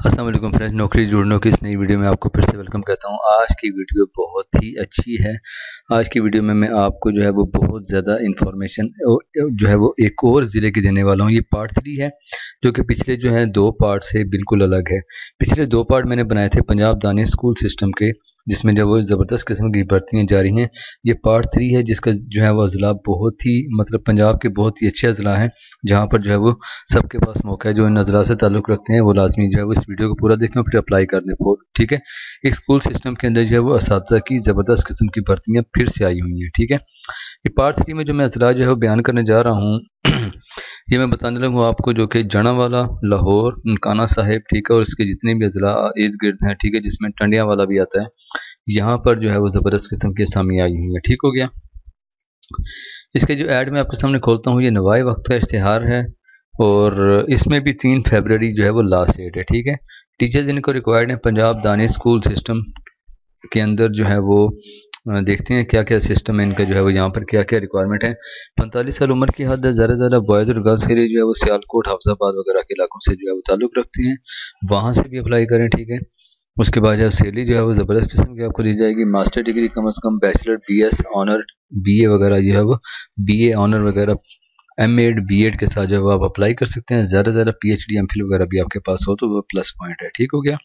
अस्सलाम वालेकुम फ्रेंड्स, नौकरी जुड़ने की इस नई वीडियो में आपको फिर से वेलकम कहता हूं। आज की वीडियो बहुत ही अच्छी है। आज की वीडियो में मैं आपको जो है वो बहुत ज़्यादा इन्फॉर्मेशन जो है वो एक और ज़िले की देने वाला हूं। ये पार्ट 3 है जो कि पिछले जो है 2 पार्ट से बिल्कुल अलग है। पिछले 2 पार्ट मैंने बनाए थे पंजाब दानिश स्कूल सिस्टम के, जिसमें जो वो ज़बरदस्त किस्म की भर्तियाँ जारी हैं। ये पार्ट 3 है जिसका जो है वो अज़ला बहुत ही पंजाब के बहुत ही अच्छे अज़ला हैं, जहाँ पर जो है वो सबके पास मौका है। जो इन अज़ला से ताल्लुक़ रखते हैं वो लाजमी जो है वो इस वीडियो को पूरा देखें और फिर अप्लाई कर दें। ठीक है, एक स्कूल सिस्टम के अंदर जो है वो असातिज़ा की ज़बरदस्त किस्म की भर्तियाँ फिर से आई हुई हैं। ठीक है, ये पार्ट 3 में जो मैं अज़ला जो है वो बयान करने जा रहा हूँ ये मैं बताने लगूँ आपको, जो कि जनावाला, लाहौर, ननकाना साहिब, ठीक है, और इसके जितने भी अज़ला इर्द गिर्द हैं, ठीक है, जिसमें टंडियाँ वाला भी आता है, यहाँ पर जो है वो ज़बरदस्त किस्म की असामी आई हुई है। ठीक हो गया। इसके जो ऐड मैं आपके सामने खोलता हूँ, ये नवाए वक्त का इश्तिहार है और इसमें भी 3 फरवरी जो है वो लास्ट डेट है। ठीक है, टीचर्स इनको रिक्वायर्ड है पंजाब दानिश स्कूल सिस्टम के अंदर जो है वो देखते हैं क्या क्या सिस्टम है इनका, जो है वो यहाँ पर क्या क्या रिक्वायरमेंट है। 45 साल उम्र की हद है। ज़्यादा बॉयज़ और गर्ल्स के लिए जो है वो सियालकोट, हाफजाबाद वगैरह के इलाकों से जो है वो ताल्लुक़ रखते हैं, वहाँ से भी अप्लाई करें। ठीक है, उसके बाद जो सैलरी जो है वो ज़बरदस्त किस्म की आपको दी जाएगी। मास्टर डिग्री कम से कम, बैचलर, BS ऑनर, BA वगैरह जो है वो BA ऑनर वगैरह, M.Ed B.Ed के साथ जो है वो आप अप्लाई कर सकते हैं। ज़्यादा PhD MPhil वगैरह भी आपके पास हो तो वो प्लस पॉइंट है। ठीक हो गया।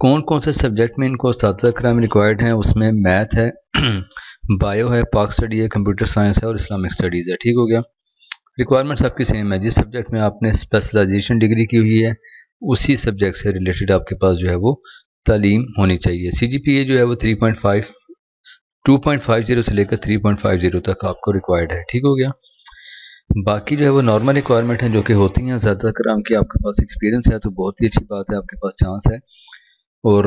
कौन कौन से सब्जेक्ट में इनको उस्ताद कराम रिक्वायर्ड हैं, उसमें मैथ है, बायो है, पाक स्टडी है, कंप्यूटर साइंस है और इस्लामिक स्टडीज़ है। ठीक हो गया। रिक्वायरमेंट्स आपकी सेम है। जिस सब्जेक्ट में आपने स्पेशलाइजेशन डिग्री की हुई है उसी सब्जेक्ट से रिलेटेड आपके पास जो है वो तालीम होनी चाहिए। CGPA जो है वो 3.5 2.50 से लेकर 3.50 तक आपको रिक्वायर्ड है। ठीक हो गया। बाकी जो है वो नॉर्मल रिक्वायरमेंट है जो कि होती हैं। ज़्यादा कराम की आपके पास एक्सपीरियंस है तो बहुत ही अच्छी बात है, आपके पास चांस है। और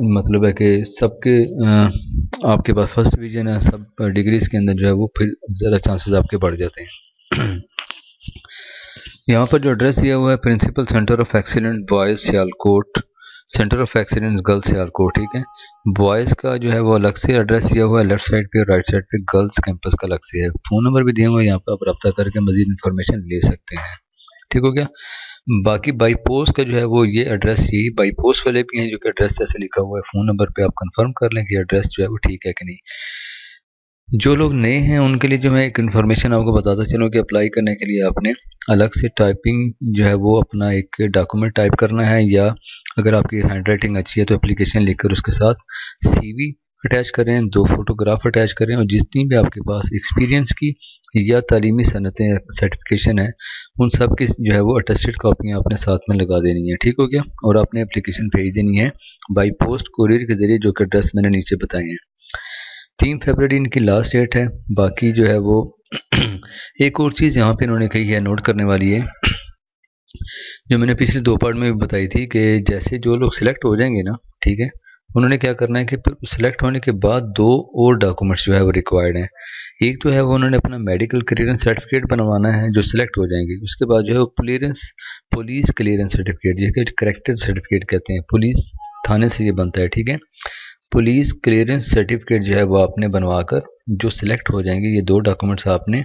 मतलब है कि सबके आपके पास फर्स्ट डिवीज़न है, सब डिग्रीज़ के अंदर जो है वो फिर ज़्यादा चांसेस आपके बढ़ जाते हैं। यहाँ पर जो एड्रेस दिया हुआ है, principal centre of excellence boys Sialkot, centre of excellence girls Sialkot. ठीक है, बॉयज़ का जो है वो अलग से एड्रेस दिया हुआ है लेफ्ट साइड पे, और राइट साइड पे गर्ल्स कैंपस का अलग से है। फ़ोन नंबर भी दिया हुआ है, यहाँ पर आप रब्ता करके मज़ीद इन्फॉर्मेशन ले सकते हैं। ठीक हो गया। बाकी बाई पोस्ट का जो है वो ये एड्रेस, यही बाई पोस्ट वाले भी हैं जो कि एड्रेस जैसे लिखा हुआ है। फ़ोन नंबर पे आप कंफर्म कर लें कि एड्रेस जो है वो ठीक है कि नहीं। जो लोग नए हैं उनके लिए जो मैं एक इन्फॉर्मेशन आपको बताता चलूँ कि अप्लाई करने के लिए आपने अलग से टाइपिंग जो है वो अपना एक डॉक्यूमेंट टाइप करना है, या अगर आपकी हैंड राइटिंग अच्छी है तो एप्लीकेशन लिखकर उसके साथ CV अटैच करें, 2 फोटोग्राफ अटैच करें, और जितनी भी आपके पास एक्सपीरियंस की या तालीमी सनतें सर्टिफिकेशन है उन सब की जो है वो अटेस्टेड कॉपियाँ अपने साथ में लगा देनी है। ठीक हो गया। और आपने एप्लीकेशन भेज देनी है बाई पोस्ट कोरियर के ज़रिए, जो कि एड्रेस मैंने नीचे बताए हैं। 3 फरवरी इनकी लास्ट डेट है। बाकी जो है वो एक और चीज़ यहाँ पे इन्होंने कही है, नोट करने वाली है, जो मैंने पिछले 2 पार्ट में भी बताई थी कि जैसे जो लोग सिलेक्ट हो जाएंगे ना, ठीक है, उन्होंने क्या करना है कि फिर सिलेक्ट होने के बाद 2 और डॉक्यूमेंट्स जो है वो रिक्वायर्ड हैं। एक तो है वो उन्होंने अपना मेडिकल क्लियरेंस सर्टिफिकेट बनवाना है जो सिलेक्ट हो जाएंगे। उसके बाद जो है वो पुलिस क्लियरेंस सर्टिफिकेट, जिसके करेक्टर सर्टिफिकेट कहते हैं, पुलिस थाने से ये बनता है। ठीक है, पुलिस क्लियरेंस सर्टिफिकेट जो है वो आपने बनवाकर जो सिलेक्ट हो जाएंगे, ये 2 डॉक्यूमेंट्स आपने,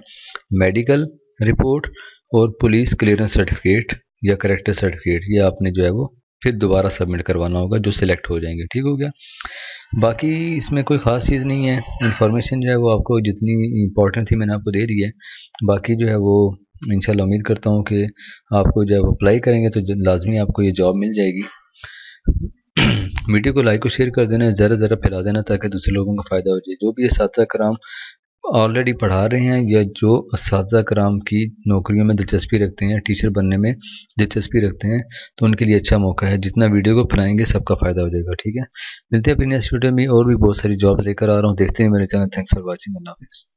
मेडिकल रिपोर्ट और पुलिस क्लियरेंस सर्टिफिकेट या करेक्टर सर्टिफिकेट, ये आपने जो है वो फिर दोबारा सबमिट करवाना होगा जो सिलेक्ट हो जाएंगे। ठीक हो गया। बाकी इसमें कोई ख़ास चीज़ नहीं है। इन्फॉर्मेशन जो है वो आपको जितनी इंपॉर्टेंट थी मैंने आपको दे दी है। बाकी जो है वो इंशाल्लाह उम्मीद करता हूँ कि आपको जब अप्लाई करेंगे तो लाजमी आपको ये जॉब मिल जाएगी। वीडियो को लाइक और शेयर कर देना, ज़रा फैला देना ताकि दूसरे लोगों का फ़ायदा हो जाए। जो भी इस्ताद कराम ऑलरेडी पढ़ा रहे हैं या जो इस्ताद कराम की नौकरियों में दिलचस्पी रखते हैं, टीचर बनने में दिलचस्पी रखते हैं, तो उनके लिए अच्छा मौका है। जितना वीडियो को फैलाएंगे सबका फ़ायदा हो जाएगा। ठीक है, मिलते हैं अपनी नेक्स्ट वीडियो में। और भी बहुत सारी जॉब लेकर आ रहा हूँ, देखते हैं मेरे चैनल। Thanks for watching. अल्लाह हाफ़िज़।